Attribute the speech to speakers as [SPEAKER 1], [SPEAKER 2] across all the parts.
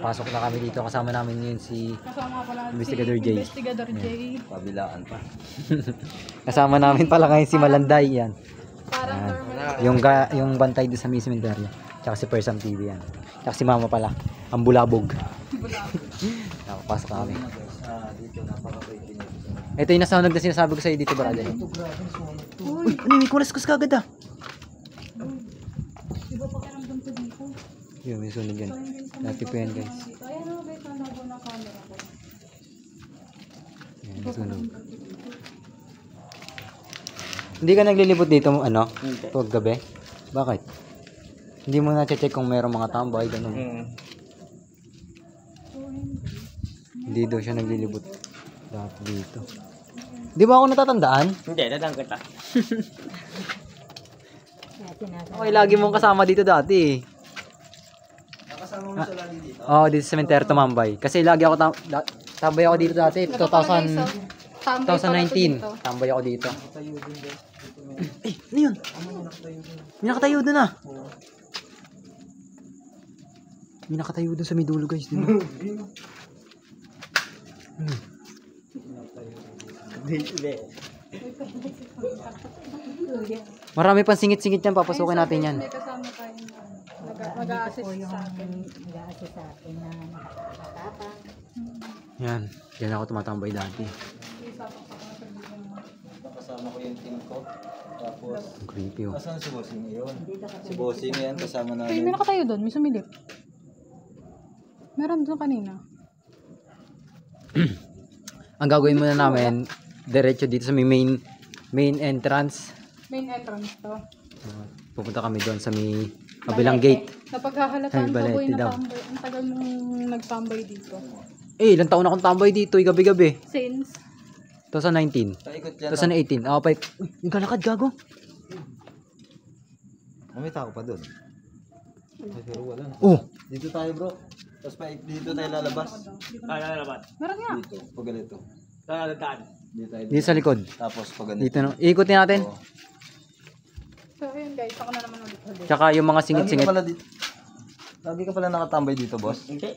[SPEAKER 1] Pasok na kami dito. Kasama namin ngayon si
[SPEAKER 2] Kasama pala
[SPEAKER 1] Investigador
[SPEAKER 2] si
[SPEAKER 1] J.
[SPEAKER 2] Investigador J.
[SPEAKER 3] Pabilaan pa.
[SPEAKER 1] Kasama namin pala ngayon si Malanday. Yan.
[SPEAKER 2] Parang
[SPEAKER 1] Yan.
[SPEAKER 2] normal.
[SPEAKER 1] Yung bantay doon sa may cemetery. Tsaka si Persam TV yan. Tsaka si Mama pala. Ang bulabog. Nakapasok na kami.
[SPEAKER 3] Dito napaka-breaking.
[SPEAKER 1] Ito yung nasunog na sinasabi ko sa'yo dito, brother. Uy, ano yung may kulas-kus kagad ah.
[SPEAKER 2] Diba pakiramdam ko dito?
[SPEAKER 1] Yun, may sunog yan. Dati pa yan, guys.
[SPEAKER 2] Ayan o, guys, nanago na camera ko.
[SPEAKER 1] Yan, may sunog. Hindi ka naglilibot dito, ano? Pag gabi? Bakit? Hindi mo na-check kung mayroong mga tambay, ganun. Hindi daw siya naglilibot dati dito. Di ba ako natatandaan?
[SPEAKER 3] Hindi, dadang kita.
[SPEAKER 1] Okay, lagi mong kasama dito dati.
[SPEAKER 3] Nakasama mo siya lagi dito?
[SPEAKER 1] Oo, dito sa cemetery Tumambay. Kasi lagi ako tambay ako dito dati. 2019. Tambay ako dito. Eh, ano yun? May nakatayo doon ah. May nakatayo doon sa may dulo, guys. Marami pang singit-singit yan. Papasukin natin yan.
[SPEAKER 2] May kasama tayong mag-a-assist sa akin.
[SPEAKER 4] Mag-a-assist sa akin na nakakatapang.
[SPEAKER 1] Yan. Yan ako tumatambay dati.
[SPEAKER 3] Nakasama ko yung team ko. Tapos,
[SPEAKER 1] Ang creepy oh.
[SPEAKER 3] asan si Bossing yun? Si Bossing yan, kasama
[SPEAKER 2] Ay,
[SPEAKER 3] namin.
[SPEAKER 2] may nakatayo doon. May sumilip. Meron doon kanina.
[SPEAKER 1] Ang gagawin muna namin, diretso dito sa may main entrance.
[SPEAKER 2] Main entrance to.
[SPEAKER 1] Pupunta kami doon sa may kabilang gate.
[SPEAKER 2] Napaghahalataan
[SPEAKER 1] Ay,
[SPEAKER 2] ka boy
[SPEAKER 1] Balete
[SPEAKER 2] na
[SPEAKER 1] daw.
[SPEAKER 2] tambay. Ang tagal mong nagtambay dito.
[SPEAKER 1] Eh, ilang taon akong tambay dito, gabi-gabi.
[SPEAKER 2] Since
[SPEAKER 1] 2019.
[SPEAKER 3] Paikot yan.
[SPEAKER 1] 2018. Ako pa, uy, yung kalakad, gago.
[SPEAKER 3] May tao pa doon. Pero wala na.
[SPEAKER 1] Oh,
[SPEAKER 3] Dito tayo bro. Tapos dito tayo lalabas.
[SPEAKER 5] lalabas.
[SPEAKER 2] meron nga.
[SPEAKER 3] Dito, pag ganito.
[SPEAKER 5] Lalabas.
[SPEAKER 3] Dito tayo.
[SPEAKER 1] dito sa likod.
[SPEAKER 3] Tapos pag ganito.
[SPEAKER 1] Dito, no? Ikutin natin.
[SPEAKER 3] Oo.
[SPEAKER 2] So ayun guys, ako na naman ulit.
[SPEAKER 1] Tsaka yung mga
[SPEAKER 3] Lagi
[SPEAKER 1] singit-singit.
[SPEAKER 3] ka pala dito. Lagi ka pala nakatambay dito, boss.
[SPEAKER 5] Hindi.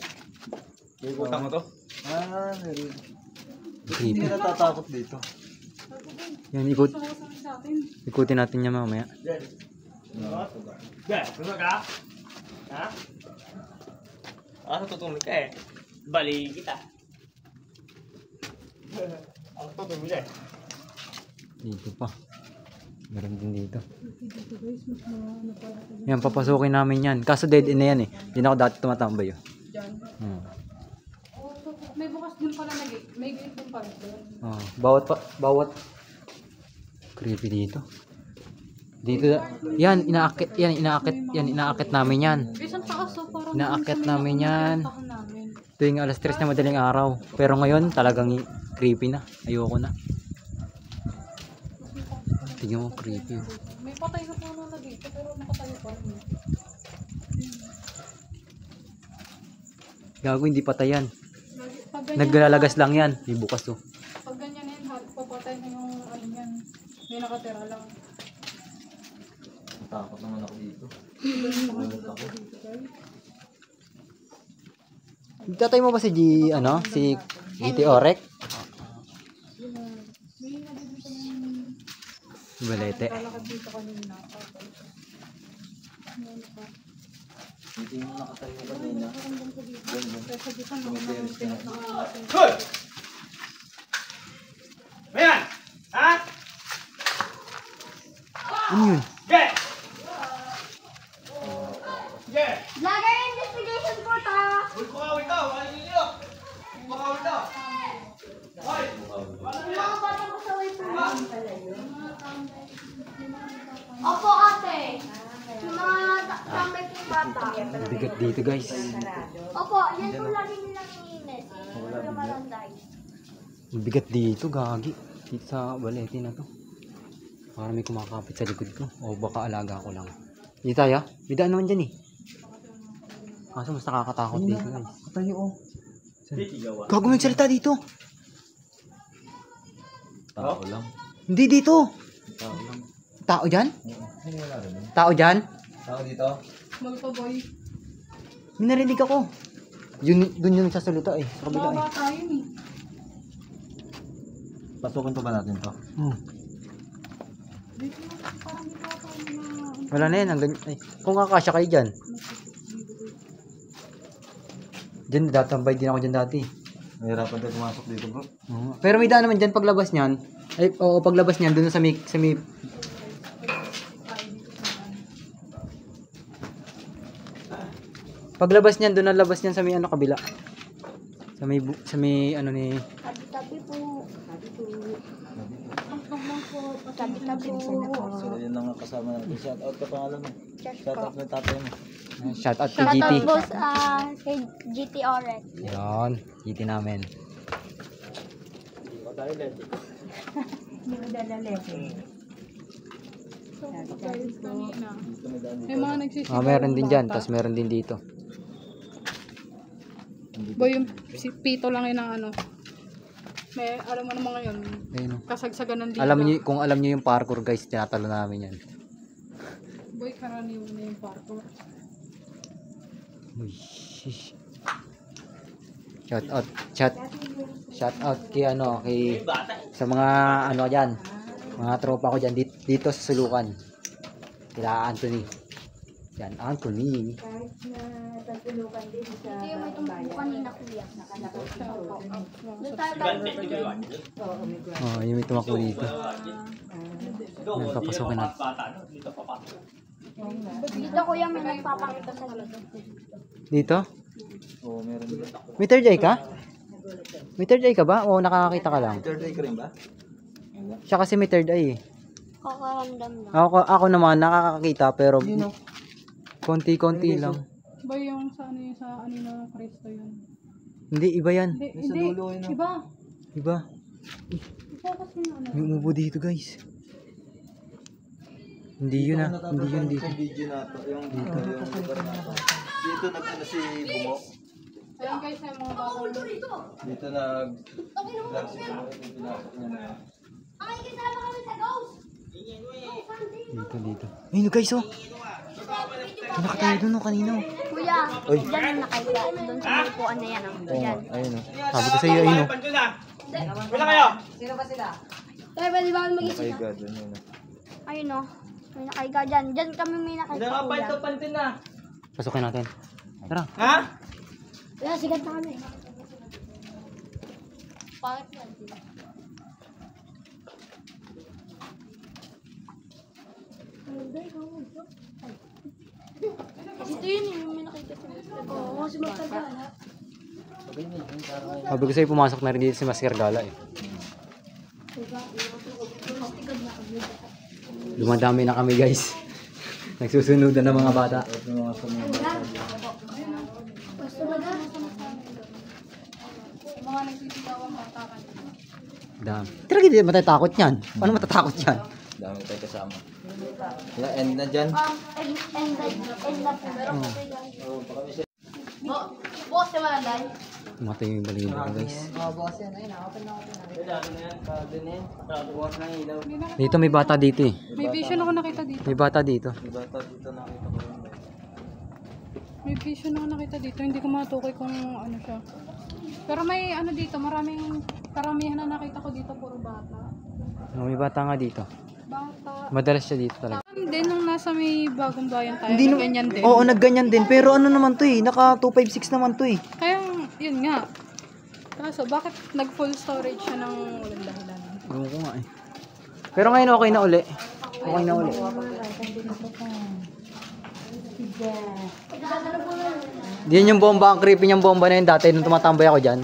[SPEAKER 5] Ikutan mo to.
[SPEAKER 3] Ah, very good.
[SPEAKER 1] Creepy.
[SPEAKER 3] Hindi ka natatakot dito.
[SPEAKER 1] Yan,
[SPEAKER 2] Gusto ko sa atin.
[SPEAKER 1] ikutin natin yan mamaya.
[SPEAKER 5] Be, gusto ka? Ha? Tutulog ka eh. Bali kita. Ako tutulog eh.
[SPEAKER 1] Dito pa. Meron din dito.
[SPEAKER 2] Dito guys, mas ano para sa
[SPEAKER 1] Yan, papasukin namin yan. Kaso dead end na yan eh. Hindi na ako dati tumatambay oh.
[SPEAKER 2] dyan.
[SPEAKER 1] Hmm.
[SPEAKER 2] Oh, so, may bukas din pala na gate. May gate din pala doon.
[SPEAKER 1] Oh, bawat creepy dito. Dito yan inaakit namin yan.
[SPEAKER 2] Guys, ang taas so parang
[SPEAKER 1] Inaakit namin yan.
[SPEAKER 2] pinuntahan namin.
[SPEAKER 1] Tuwing alas 3 na madaling araw. Pero ngayon talagang creepy na. Ayoko na. Tingnan mo creepy. Oh.
[SPEAKER 2] May patay na puno na dito pero nakatayo pa rin.
[SPEAKER 1] Gago, hindi patayan.
[SPEAKER 2] Pag ganyan,
[SPEAKER 1] Naglalagas lang yan. Di bukas to.
[SPEAKER 2] pag ganyan na yun, papatay na yung ano yan. May nakatira lang.
[SPEAKER 3] Natakot naman ako dito.
[SPEAKER 1] Tatay mo ba si si GT Orek? Balete.
[SPEAKER 2] Lalakad dito kanina.
[SPEAKER 3] Dito yung nakatayo kanina.
[SPEAKER 2] Kasi dito naman pinag-nakakasin.
[SPEAKER 5] Hoy! Mayan! Ha?
[SPEAKER 1] Ano yun?
[SPEAKER 5] Ge! Ge!
[SPEAKER 4] Vlogger investigation po ta!
[SPEAKER 5] Uy, bukawin daw! Ano nyo? Bukawin daw! Hoy!
[SPEAKER 4] Mga bata ko sa way po. Opo ate. Yung mga tambay po bata.
[SPEAKER 1] Bigat dito guys.
[SPEAKER 4] Opo, yan po lagi nilang iniinis. Yung malanday.
[SPEAKER 1] Bigat dito, gagi. Dito sa balete na to. Parang may kumakapit sa likod ko. O baka alaga ko lang. Dito tayo. May daan naman dyan eh. Kaso mas nakakatakot dito guys.
[SPEAKER 3] Katayo oh.
[SPEAKER 1] Gago nagsalita dito.
[SPEAKER 3] Tao lang.
[SPEAKER 1] Hindi dito.
[SPEAKER 3] Tao lang.
[SPEAKER 1] Tao dyan?
[SPEAKER 3] Ay, wala rin.
[SPEAKER 1] Tao dyan?
[SPEAKER 3] Tao dito?
[SPEAKER 2] Multo boy.
[SPEAKER 1] May narinig ako. Dun yung sasalita eh. Sa kabila eh.
[SPEAKER 2] Baba tayo eh.
[SPEAKER 3] Pasukin pa ba natin to?
[SPEAKER 2] Dito na, parang dito ako na...
[SPEAKER 1] Wala na yan. Ay, kung kakasya kayo dyan. Dyan, datambay din ako dyan dati.
[SPEAKER 3] Nahirapan tayo pumasok dito bro.
[SPEAKER 1] Pero may daan naman dyan paglabas niyan. Ay, oo, paglabas niyan, dun sa may paglabas niyan, dun ang labas niyan sa may ano kabila. Sa may ano ni...
[SPEAKER 4] Tabi-tabi po. Tabi-tabi po.
[SPEAKER 3] So yun lang ang kasama natin. Shout out ka pangalan mo. Shout out ng tatay mo.
[SPEAKER 1] Shout out kay
[SPEAKER 4] Shout
[SPEAKER 1] GT.
[SPEAKER 4] out po sa kay GT Oret.
[SPEAKER 1] Yan, GT namin.
[SPEAKER 2] So, guys, kanina. May mga nagsisigaw.
[SPEAKER 1] Meron din dyan, tapos meron din dito.
[SPEAKER 2] Boy, yung si Pito lang yun ang ano. May, alam mo naman ngayon,
[SPEAKER 1] Ayun, oh.
[SPEAKER 2] kasagsagan ng dito.
[SPEAKER 1] Kung alam niyo yung parkour guys, tinatalo namin yan.
[SPEAKER 2] Boy, karaniwan na yung parkour.
[SPEAKER 1] Uy, shish. Shout out kay ano, kay sa mga ano diyan, mga tropa ko diyan dito sa Sulukan. Kila Anthony. Yan, Anthony.
[SPEAKER 4] Ito yung may tumbukan kanina kuya. Doon tayo
[SPEAKER 1] Oh, yung may tumakbo dito. Papasokin natin.
[SPEAKER 4] dito kuya may nagpapakita sa dito.
[SPEAKER 1] Dito?
[SPEAKER 3] Oo, meron din.
[SPEAKER 1] May third eye ka? May third eye ka ba? O nakakakita ka lang?
[SPEAKER 3] Third day ka rin ba?
[SPEAKER 1] Siya kasi may third eye eh.
[SPEAKER 4] Kakaramdam lang.
[SPEAKER 1] Ako naman nakakakita pero konti-konti lang.
[SPEAKER 2] Boy, yung sa ano yung sa ano ng Kristo yun.
[SPEAKER 1] Hindi, iba yan.
[SPEAKER 2] Hindi, iba.
[SPEAKER 1] Iba.
[SPEAKER 2] Focus mo na ano.
[SPEAKER 1] May umubo dito guys. Hindi yun ah. Hindi yun dito.
[SPEAKER 3] Yung video na to. Yung lugar na to. Dito nagtano si Bumo.
[SPEAKER 2] Ayan guys, yung mga bata.
[SPEAKER 3] Dito nag-vlog si Bumo. Pinasok niya na.
[SPEAKER 1] Dito. Ayun guys oh. Nakatayo doon oh kanino.
[SPEAKER 4] Kuya, dyan ang nakaiga. Doon sa upuan na yan. Dyan.
[SPEAKER 3] Ayun o.
[SPEAKER 1] Sabi ko sa iyo ayun oh.
[SPEAKER 5] Wala kayo?
[SPEAKER 4] Kaya pwede ba kami mag-isip?
[SPEAKER 3] Nakaiga doon yun.
[SPEAKER 4] Ayun o. May nakaiga dyan. Dyan kami may nakaiga kuya.
[SPEAKER 5] Pantin na.
[SPEAKER 1] Pasukin natin. Tara.
[SPEAKER 5] Ha?
[SPEAKER 4] Kaya sigat na kami. Pangit yan. Dito yun yung may nakaiga sa oo, kasi magtagala.
[SPEAKER 1] Sabi ko sa iyo pumasok na rin dito si Masker Gala eh. Dumadami na kami guys. Nagsusunodan ng mga bata.
[SPEAKER 3] At yung mga sumunod.
[SPEAKER 4] Basta baga.
[SPEAKER 2] Mga nagsisigaw ang bata kanina.
[SPEAKER 1] Dami. Talaga hindi matatakot yan. Paano matatakot yan?
[SPEAKER 3] Dami tayo kasama. Yeah, and na dyan.
[SPEAKER 4] And that. Pero kasi dyan. Bukas na malagay.
[SPEAKER 1] Matay yung balikin ko guys. Dito may bata dito eh.
[SPEAKER 2] May vision ako nakita dito.
[SPEAKER 1] May bata dito.
[SPEAKER 3] Diba ito dito nakita ko yun.
[SPEAKER 2] May vision ako nakita dito. Hindi ko matukoy kung ano siya. Pero may ano dito, karamihan na nakita ko dito, puro bata.
[SPEAKER 1] Oh, may bata nga dito.
[SPEAKER 2] Bata.
[SPEAKER 1] Madalas siya dito talaga.
[SPEAKER 2] Din nung nasa may bagong bayan tayo,
[SPEAKER 1] Hindi
[SPEAKER 2] ganyan din.
[SPEAKER 1] Oo, nagganyan din. Pero ano naman to eh. Naka 256 naman to eh.
[SPEAKER 2] Kaya, yun nga. Kaso, bakit nag-full storage siya ng walang dahilan?
[SPEAKER 1] Ewan ko nga eh. Pero ngayon okay na uli. Okay na uli. Diyan yung bomba, ang creepy niyang bomba na yun dati nung tumatambay ako dyan.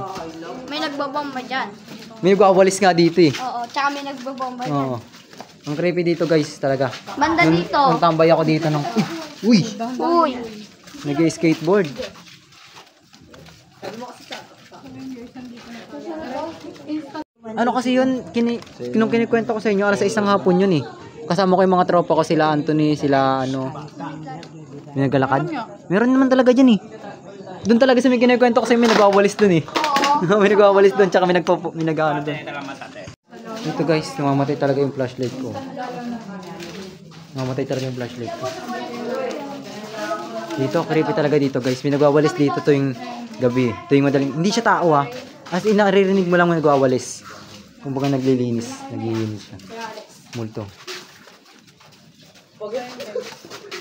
[SPEAKER 4] May nagbabomba dyan.
[SPEAKER 1] May nagwawalis nga dito eh.
[SPEAKER 4] Oo, tsaka may nagbabomba dyan.
[SPEAKER 1] Oo. Ang creepy dito guys talaga.
[SPEAKER 4] Banda dito.
[SPEAKER 1] Nung tambay ako dito nung... Uy!
[SPEAKER 4] Uy.
[SPEAKER 1] Nag-skateboard. Ano kasi yun, nung kinikwento ko sa inyo, alas 6 ng hapon yun eh. Kasama ko yung mga tropa ko, sila Anthony, sila ano, may naglalakad. Meron naman talaga dyan eh. Doon talaga sa may kinikwento ko sa inyo, may nagwawalis doon eh. May nagwawalis doon, tsaka may nag-ano doon. Dito guys, namamatay talaga yung flashlight ko. Namamatay talaga yung flashlight ko. Dito, creepy talaga dito guys. May nagwawalis dito to yung Gabi. Tuwing madaling. Hindi siya tao ha. As in, naririnig mo lang nagwawalis. Kumbaga naglilinis. Naglilinis siya. Multo.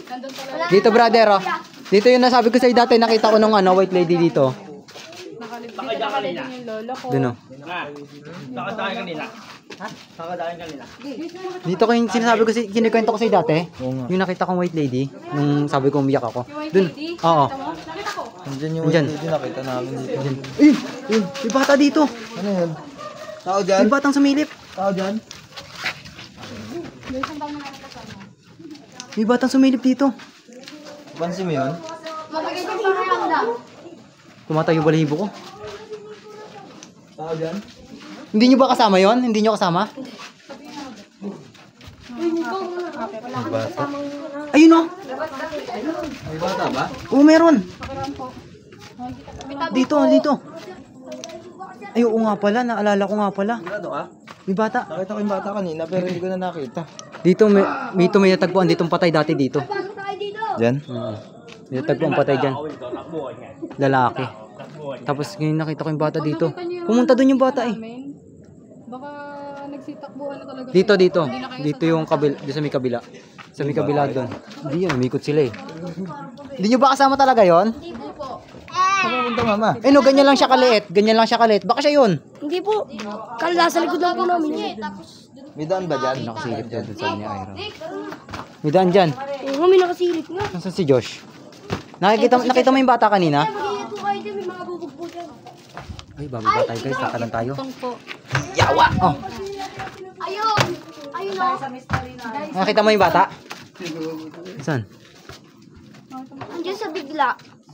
[SPEAKER 2] Nandun pala.
[SPEAKER 1] Dito brother oh. Dito yung nasabi ko sa'yo dati. Nakita ko nung white lady dito.
[SPEAKER 2] Dito nakalagay yung lolo ko.
[SPEAKER 1] Doon oh.
[SPEAKER 5] Nakadahin kanina. Ha? Nakadahin kanina.
[SPEAKER 1] Dito ko yung sinasabi ko, kinikwento ko sa'yo dati. Yung nakita kong white lady. Nung sabi ko umiyak ako.
[SPEAKER 2] Yung white
[SPEAKER 1] Doon.
[SPEAKER 2] lady,
[SPEAKER 1] Oo.
[SPEAKER 2] nakita mo? Nakita ko.
[SPEAKER 3] Nandiyan yung
[SPEAKER 1] Nandyan.
[SPEAKER 3] hindi nakita namin dito.
[SPEAKER 1] Ayun. Ayun. May bata dito.
[SPEAKER 3] Ano yun? Tao dyan?
[SPEAKER 1] May batang sumilip.
[SPEAKER 3] Tao dyan?
[SPEAKER 2] May isang taon na nakita sa ano.
[SPEAKER 1] May batang sumilip dito.
[SPEAKER 3] Pansin mo yun?
[SPEAKER 4] Mabigay yung pakiramdam.
[SPEAKER 1] Kumatay yung balahibo ko.
[SPEAKER 3] Tao dyan?
[SPEAKER 1] Hindi nyo ba kasama yon? Hindi nyo kasama?
[SPEAKER 3] May bata.
[SPEAKER 1] Ayun oh.
[SPEAKER 3] May bata ba?
[SPEAKER 1] Oo, meron.
[SPEAKER 2] Pakiram po.
[SPEAKER 1] Dito, dito. Ay, oo nga pala. Naalala ko nga pala.
[SPEAKER 3] Sigurado ka?
[SPEAKER 1] May bata.
[SPEAKER 3] Nakita ko yung bata kanina pero hindi ko na nakita.
[SPEAKER 1] Dito, may natagpuan. Ditong patay dati dito.
[SPEAKER 4] Pasok tayo dito.
[SPEAKER 3] Dyan?
[SPEAKER 1] Oo. May natagpuan patay dyan. Lalaki. Tapos ngayon nakita ko yung bata dito. Pumunta doon yung bata eh.
[SPEAKER 2] Namin. Baka nagsitakbuhan na talaga.
[SPEAKER 1] Dito,
[SPEAKER 2] kayo.
[SPEAKER 1] dito.
[SPEAKER 2] Hindi na kayo
[SPEAKER 1] Dito yung kabila. Dito sa may kabila. Sa may kabila doon. Hindi yun. Umikot sila eh. Hindi nyo ba kasama talaga yon?
[SPEAKER 2] Hindi po.
[SPEAKER 3] Saan pupunta mama?
[SPEAKER 1] Eh no, ganyan lang siya kaliit. Ganyan lang siya kaliit. Baka siya yun.
[SPEAKER 4] Hindi po. Kala sa likod lang po namin yun.
[SPEAKER 3] May daan ba dyan?
[SPEAKER 1] Nakasilip dyan doon sa ni Ira. May daan dyan.
[SPEAKER 4] Oo, may nakasilip nga.
[SPEAKER 1] Nasaan si Josh? Nakita mo yung bata kanina?
[SPEAKER 4] Mag-iingat po kayo dyan, may mga bubog po dyan.
[SPEAKER 1] Ay, bababa tayo guys. Saka lang tayo.
[SPEAKER 2] Itong po.
[SPEAKER 1] Yawa! Oh,
[SPEAKER 4] Ayun! Ayun o.
[SPEAKER 1] nakita mo yung bata? Saan?
[SPEAKER 4] Andiyan sa bigla.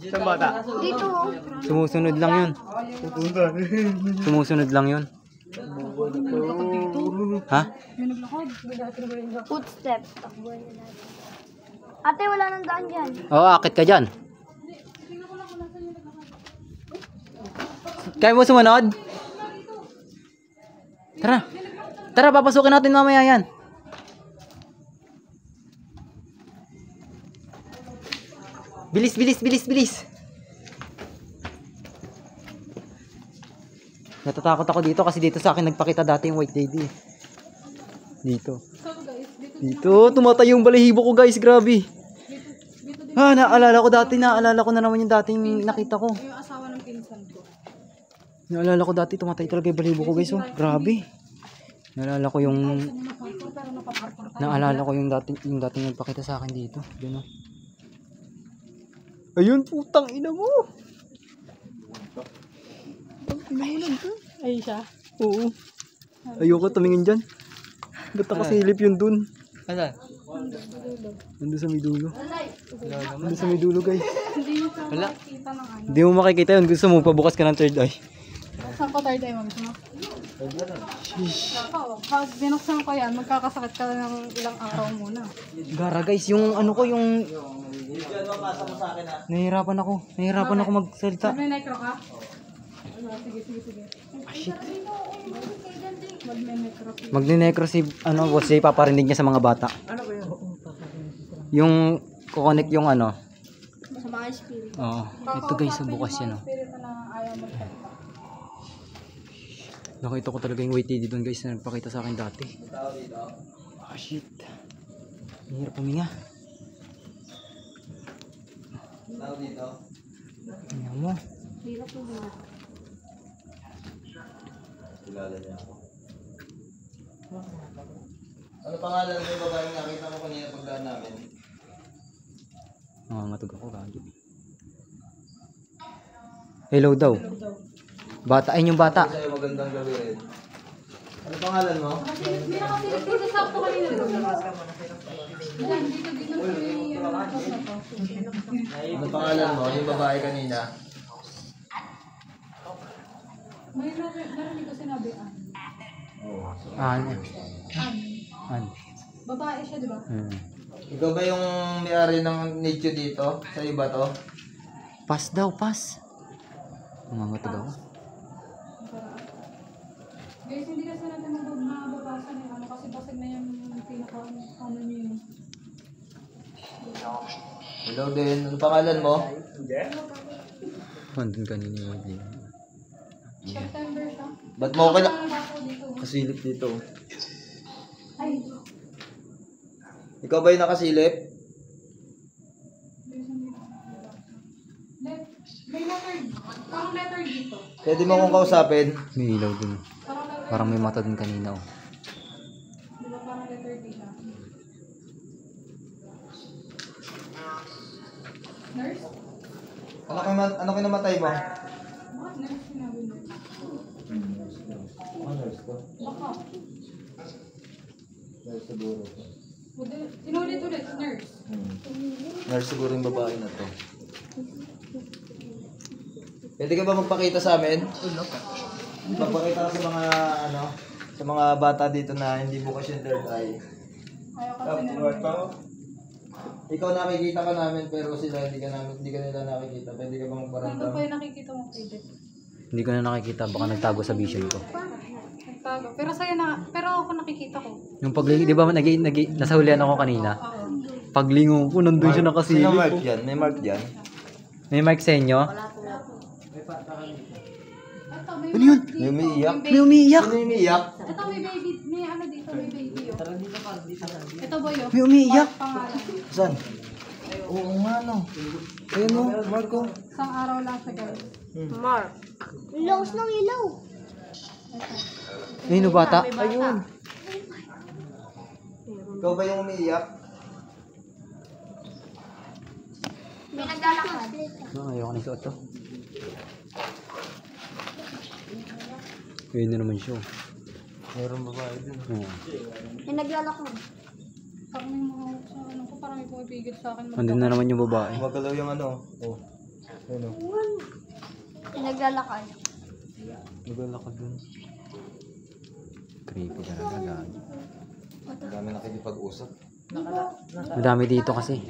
[SPEAKER 3] Saan bata?
[SPEAKER 4] Dito o.
[SPEAKER 1] Sumusunod lang yun. Sumusunod lang yun. Ha?
[SPEAKER 2] Yung naglakad.
[SPEAKER 4] Footsteps. Ate, wala nang daan dyan.
[SPEAKER 1] Oo, akit ka dyan. Kaya mo sumunod? Tara. Tara, papasukin natin mamaya yan. Bilis, bilis, bilis, bilis. Natatakot ako dito kasi dito sa akin nagpakita dati yung white lady. Dito. Dito, tumatay yung balahibo ko guys, grabe. Naalala ko dati, naalala ko na naman yung dating nakita ko.
[SPEAKER 2] Yung asawa ng pinsan ko.
[SPEAKER 1] Naalala ko dati, tumatay talaga yung balahibo ko guys, oh. Grabe. Naalala ko yung dating nagpakita sa akin dito. Diyan, oh. Ayun, putang ina mo.
[SPEAKER 2] Ay siya.
[SPEAKER 1] Oo. Ayoko tumingin dyan. Ba't nakasilip yun dun?
[SPEAKER 3] Ano?
[SPEAKER 1] Nandun sa may dulo. Nandun sa may dulo guys.
[SPEAKER 2] Hindi mo siya makikita ng ano.
[SPEAKER 1] Hindi mo makikita yun. Gusto mo pabukas ka ng third eye.
[SPEAKER 2] Saan ko tayo tayo, mami? Pag binuksan ko yan, magkakasakit ka ng ilang araw muna.
[SPEAKER 1] Gara guys, yung ano ko, yung... Nahihirapan ako. Nahihirapan ako magsalita.
[SPEAKER 2] May necro ka? Sige.
[SPEAKER 1] Ah, shit.
[SPEAKER 2] Mag-necro.
[SPEAKER 1] Magne-necro si, boss Jay, paparinig niya sa mga bata. Ano ba yun? Yung, kukonek yung ano.
[SPEAKER 4] Sa mga spirit.
[SPEAKER 1] Oo. Ito guys, bukas yan, oh.
[SPEAKER 2] Spirit na ayaw magsalita.
[SPEAKER 1] Nakita ko talaga yung white lady doon guys na nagpakita sa akin dati. Ah, shit. Ang hirap puminga.
[SPEAKER 3] Tao dito?
[SPEAKER 1] Tingnan mo.
[SPEAKER 4] Hirap po ba?
[SPEAKER 3] Kilala niya ako. Ano pangalan mo yung babaeng nakita ko kanina pagdaan namin?
[SPEAKER 1] Nangangatog ako lagi. Hello daw. Bata, ayun yung bata.
[SPEAKER 3] Sa'yo magandang gabi rin. Ano pangalan mo?
[SPEAKER 2] Hindi na kasi dito sa ako kanina. Dito
[SPEAKER 3] Ano pangalan mo? Yung babae kanina?
[SPEAKER 2] may narinig ko sinabi
[SPEAKER 1] An.
[SPEAKER 2] An. Babae siya, di ba?
[SPEAKER 3] Ikaw ba yung may-ari ng nicho dito? Sa iba to?
[SPEAKER 1] Pass daw, pass. Nangangatog ako.
[SPEAKER 2] Guys, hindi kasi natin mababasan yung ano kasi basag na yung pinaka-ano niyo yun.
[SPEAKER 3] Hello din. Ano pangalan mo?
[SPEAKER 1] Andun kanina yung Wedley.
[SPEAKER 2] September siya.
[SPEAKER 3] Ba't mo okay na?
[SPEAKER 2] Ano ba ako dito?
[SPEAKER 3] Kasilip dito.
[SPEAKER 2] Ay,
[SPEAKER 3] Ikaw ba yung nakasilip?
[SPEAKER 2] may letter. Parang letter dito.
[SPEAKER 3] Pwede mo akong kausapin?
[SPEAKER 1] May ilaw dun.
[SPEAKER 2] Parang letter.
[SPEAKER 1] Parang may mata dun kanina oh.
[SPEAKER 2] Di ba parang letter dito? Nurse?
[SPEAKER 3] Ano kinamatay mo?
[SPEAKER 2] Bakit nurse sinabi nurse?
[SPEAKER 3] Nurse ko.
[SPEAKER 2] Baka.
[SPEAKER 3] Nurse siguro.
[SPEAKER 2] Inulit-ulit, nurse.
[SPEAKER 3] Nurse siguro yung babae na to. Pwede ka ba magpakita sa amin? Magpakita ka sa mga sa mga bata dito na hindi bukas yung third eye.
[SPEAKER 2] Ayaw kasi nila.
[SPEAKER 3] Ikaw nakikita ka namin pero sila hindi ka nila nakikita. Pwede ka ba
[SPEAKER 2] Nandun
[SPEAKER 3] magparamdam?
[SPEAKER 2] pa yung nakikita mo, Pwede.
[SPEAKER 1] Hindi ko na nakikita. Baka nagtago sa vision ko.
[SPEAKER 2] Nagtago. Pero sa'yo na, pero ako nakikita ko.
[SPEAKER 1] Yung paglingo, di ba nasa hulihan ako kanina?
[SPEAKER 2] Oo.
[SPEAKER 1] Paglingo ko, nandun siya nakasilip.
[SPEAKER 3] Sino mark yan? May mark yan?
[SPEAKER 1] May mic sa inyo?
[SPEAKER 2] Ito, may
[SPEAKER 1] Ano yun?
[SPEAKER 3] May umiiyak?
[SPEAKER 1] May umiiyak!
[SPEAKER 3] Sino yung umiiyak?
[SPEAKER 2] Ito, may baby, may ano dito, may baby. Oh. Ito ba yun?
[SPEAKER 1] May umiiyak!
[SPEAKER 2] Pangalan.
[SPEAKER 3] Saan? Oo nga no. Ayun mo, Marco.
[SPEAKER 2] Isang araw lang siya, guys.
[SPEAKER 4] Laos ng ilaw.
[SPEAKER 1] Ayun o bata.
[SPEAKER 3] Ayun. Ikaw ba yung umiiyak?
[SPEAKER 4] May naglalakad.
[SPEAKER 1] Ayoko na isuot to. Ayun na naman siya.
[SPEAKER 3] Meron babae dun.
[SPEAKER 1] Oo.
[SPEAKER 4] May naglalakad.
[SPEAKER 2] Parang may mga, sa ano ko, parang may pumipigil sa akin.
[SPEAKER 1] Andun na naman yung babae.
[SPEAKER 3] Magalaw yung ano. Oh. Ayun o.
[SPEAKER 4] May naglalakad.
[SPEAKER 1] Nagala ka dun. Creepy talaga, gagi.
[SPEAKER 3] Ang dami nakikipag-usap.
[SPEAKER 1] Madami dito kasi.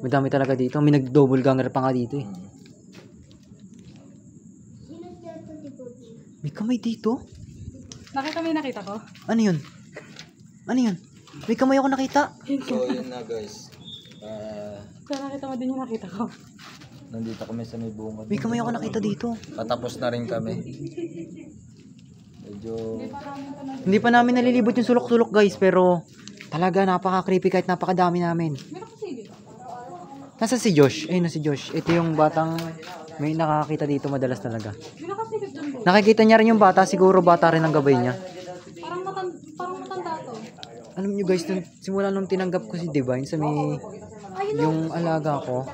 [SPEAKER 1] Madami talaga dito. May nag-double ganger pa nga dito eh. May kamay dito?
[SPEAKER 2] Nakita ko?
[SPEAKER 1] Ano yun? Ano yun? May kamay ako nakita.
[SPEAKER 3] So yun na guys.
[SPEAKER 2] Kaya nakita mo din yung nakita ko.
[SPEAKER 3] Nandito kami sa may bungad.
[SPEAKER 1] May kamay ako nakita dito.
[SPEAKER 3] Patapos na rin kami. Medyo...
[SPEAKER 1] Hindi pa namin nalilibot yung sulok-sulok guys. Pero talaga napaka-creepy kahit napakadami namin.
[SPEAKER 2] Meron kasi dito.
[SPEAKER 1] Nasaan si Josh? Ayun na si Josh. Ito yung batang may nakakita dito madalas talaga.
[SPEAKER 2] Meron kasi dito doon.
[SPEAKER 1] Nakikita niya rin yung bata. Siguro bata rin ang gabay niya.
[SPEAKER 2] Parang matanda to.
[SPEAKER 1] Alam niyo guys, simula nung tinanggap ko si Divine sa may yung alaga ko,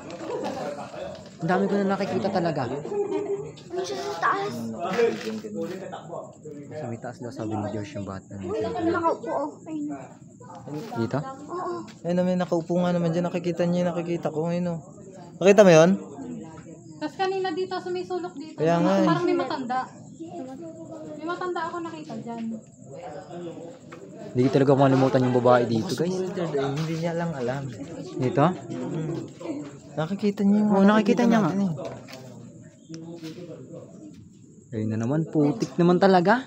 [SPEAKER 1] ang dami ko na nakikita talaga.
[SPEAKER 4] Ano siya sa taas?
[SPEAKER 1] Sa may taas daw sabi ni Josh yung bata.
[SPEAKER 4] Nakaupo. Oh. Ayun.
[SPEAKER 1] Dito?
[SPEAKER 4] Oo.
[SPEAKER 3] Ayun na, may nakaupo nga naman dyan. Nakikita niyo yung nakikita ko. Ayun o. Nakita mo yun?
[SPEAKER 2] Tapos kanina dito sa may sulok dito.
[SPEAKER 3] Kaya nga eh.
[SPEAKER 2] Parang may matanda. May matanda ako nakita dyan.
[SPEAKER 1] Hindi ko talaga makalimutan yung babae dito guys.
[SPEAKER 3] Hindi niya lang alam.
[SPEAKER 1] Dito?
[SPEAKER 3] Nakikita niyo yung...
[SPEAKER 1] Oo, nakikita niya nga.
[SPEAKER 3] natin eh.
[SPEAKER 1] Ayun na naman, putik naman talaga.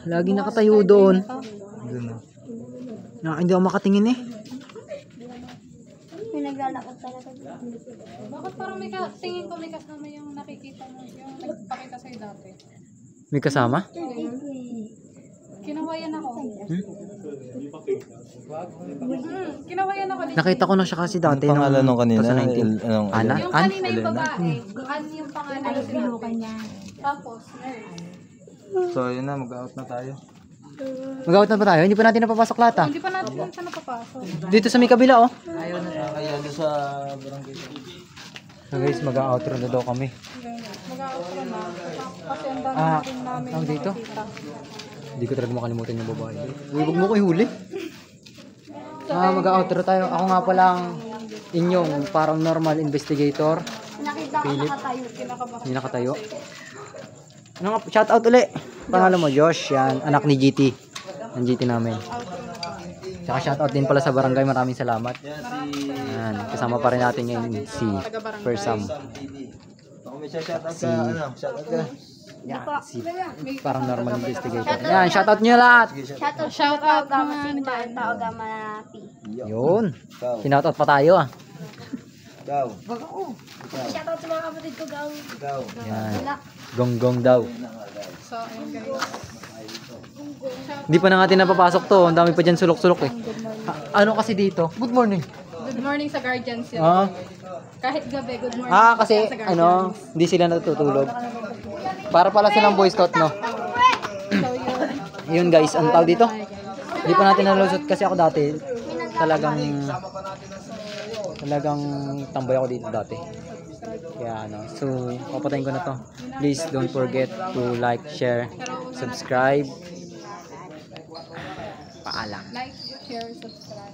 [SPEAKER 1] Lagi nakatayo doon.
[SPEAKER 3] Doon na.
[SPEAKER 1] Hindi ako makatingin eh.
[SPEAKER 4] May naglalakad talaga.
[SPEAKER 2] Bakit parang tingin ko may kasama yung nakikita mo, yung nagpakita sa'yo dati.
[SPEAKER 1] May kasama?
[SPEAKER 2] Kinawayan ako. Kinawayan ako dito.
[SPEAKER 1] Nakita ko na siya kasi dati.
[SPEAKER 3] Anong pangalan nung kanina?
[SPEAKER 1] 2019. Ana?
[SPEAKER 2] Yung
[SPEAKER 1] An?
[SPEAKER 2] kanina yung babae. An yung pangalan. Ay, binukan niya. Tapos, nurse.
[SPEAKER 3] So yun na, mag-out na tayo.
[SPEAKER 1] Mag-out na ba tayo? Hindi pa natin napapasok lahat ah.
[SPEAKER 2] Hindi pa natin siya napapasok.
[SPEAKER 1] Dito sa may kabila oh.
[SPEAKER 3] Ayaw na kaya doon sa barangay.
[SPEAKER 1] So guys, mag-outro na daw kami.
[SPEAKER 2] Mag-outro na. Kasi ang dami na rin namin
[SPEAKER 1] ang dito?
[SPEAKER 2] nakikita.
[SPEAKER 1] Hindi ko talaga makalimutan yung babae. Uy, huwag mo ko ihuli. Mag-outro tayo. Ako nga pala ang inyong parang normal investigator.
[SPEAKER 4] Nakita ko nakatayo.
[SPEAKER 1] Hindi nakatayo. Ano nga, shout out ulit. Pangalan mo, Josh. Yan, anak ni GT. Ang GT namin. Tsaka shout out din pala sa barangay. Maraming salamat. Yan, kasama pa rin natin ngayon si Persam.
[SPEAKER 3] Ako may shoutout ka, ano? Shoutout ka.
[SPEAKER 1] Yan, si parang normal investigator. Yan, shout out nyo lahat.
[SPEAKER 2] Shout out
[SPEAKER 4] Gama
[SPEAKER 2] naman
[SPEAKER 4] Sinta, tao Gama P.
[SPEAKER 1] Yun.
[SPEAKER 3] Ikaw.
[SPEAKER 1] Shout out pa tayo ah.
[SPEAKER 3] Ikaw.
[SPEAKER 5] Wag ako.
[SPEAKER 3] Ikaw.
[SPEAKER 4] Shoutout sa mga kapatid ko, gang.
[SPEAKER 3] Ikaw.
[SPEAKER 1] Yan. Gonggong daw.
[SPEAKER 2] So, ayun guys.
[SPEAKER 1] Hindi pa na natin napapasok to. Ang dami pa dyan sulok-sulok eh. Ano kasi dito? Good morning.
[SPEAKER 2] Good morning sa guardians yun.
[SPEAKER 1] Ah,
[SPEAKER 2] Kahit gabi, good morning.
[SPEAKER 1] kasi
[SPEAKER 2] sa guardians.
[SPEAKER 1] ano, hindi sila natutulog. Para pala silang Boy Scout, no?
[SPEAKER 2] So, yun.
[SPEAKER 1] Yun guys, ang tawag dito?
[SPEAKER 2] Hi, guys.
[SPEAKER 1] Hindi pa natin nalusot kasi ako dati. Talagang tambay ako dito dati. Kaya ano, so papatayin ko na to. Please don't forget to like, share, subscribe. Paalam.
[SPEAKER 2] Like, share, subscribe.